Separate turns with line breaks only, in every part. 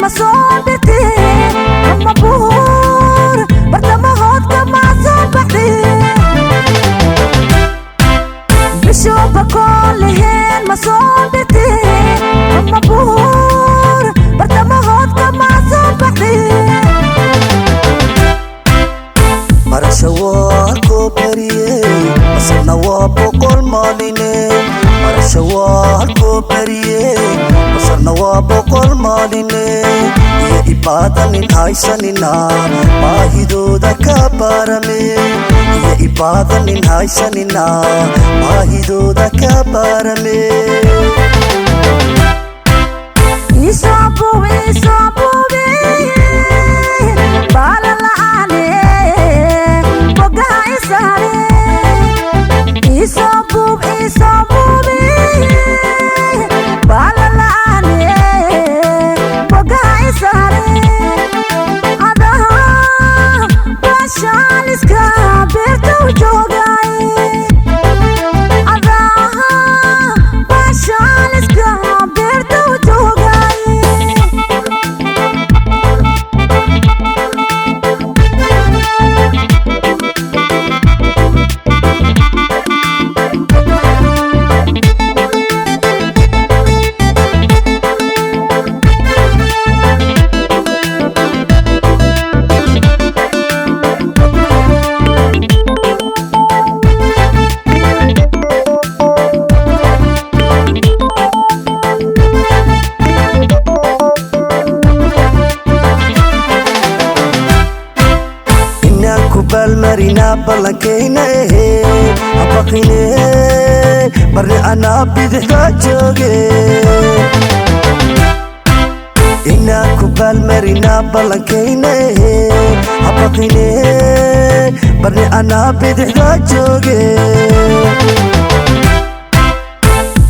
مصابتي أما بور برتمهات كما صبحتي بشوف كلهن مصابتي أما بور برتمهات كما صبحتي
marashawar ko bariye masna wa boqol maaline marashawar ko bariye masna wa boqol maaline ye ibadanin haysanina maahidoda ka barame ye ibadanin haysanina maahidoda ka barame
isabu
marina balankeyna habaqine marni ana bidixda jooge ina kubal marina balankeyna habaqine marni ana bidixda jooge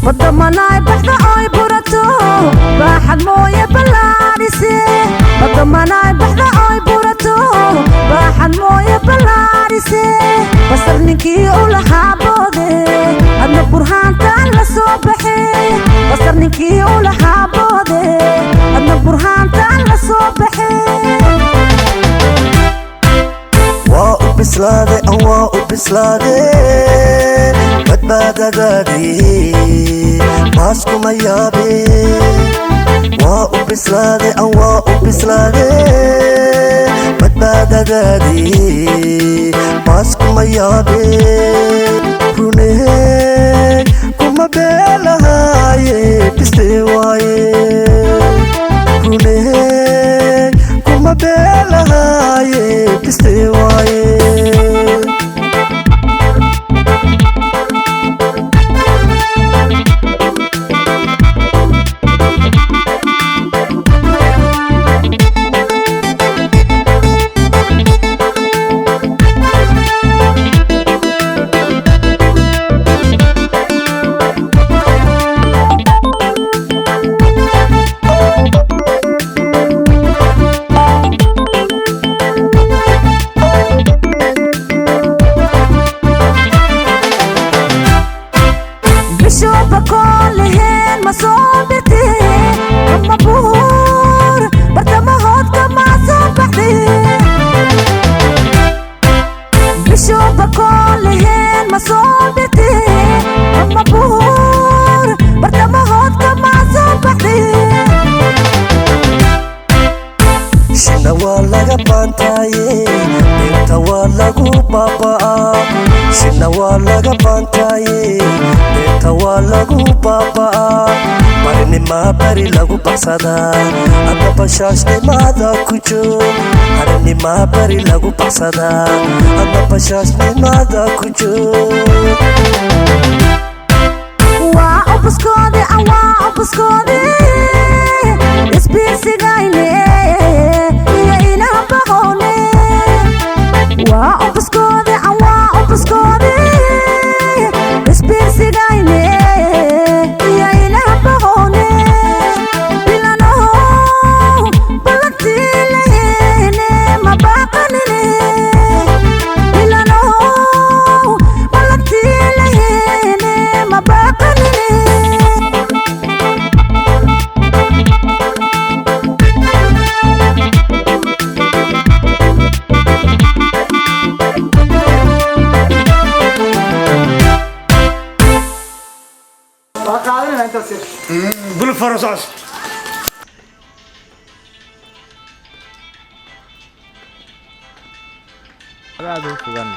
بدمناي بحدا اي براتو باحد مويه بلاريسي بدمناي بحدا اي براتو باحد مويه بلاريسي بصر نكي ولا حابودي ادنا برهان تان لصبحي بصر نكي ولا حابودي ادنا برهان تان لصبحي
واو بسلادي واو بسلادي badbaadadaadii baasku ma yaabe waa u bislaade an waa u bislaade badbaadadaadii baasku ma yaabe runee kuma beelahaaye bistee waaye runee kuma beelahaaye bistee waaye
كلهن مصابتي أما بور برتمهات كما صبحتي بشوف كلهن مصابتي أما بور برتمهات كما صبحتي
shina waa laga baantaaye beerta waa lagu baaba'aa shina waa laga baantaaye beerta waa lagu baaba'aa marinimaa bari lagu baxsadaa ama bashaashnimaada ku joog marinimaa bari lagu baxsadaa ama bashaashnimaada ku joog
waa ubuskoodi waa ubuskoodi isbiirsigayne
فرصاص
Aduh, bukan,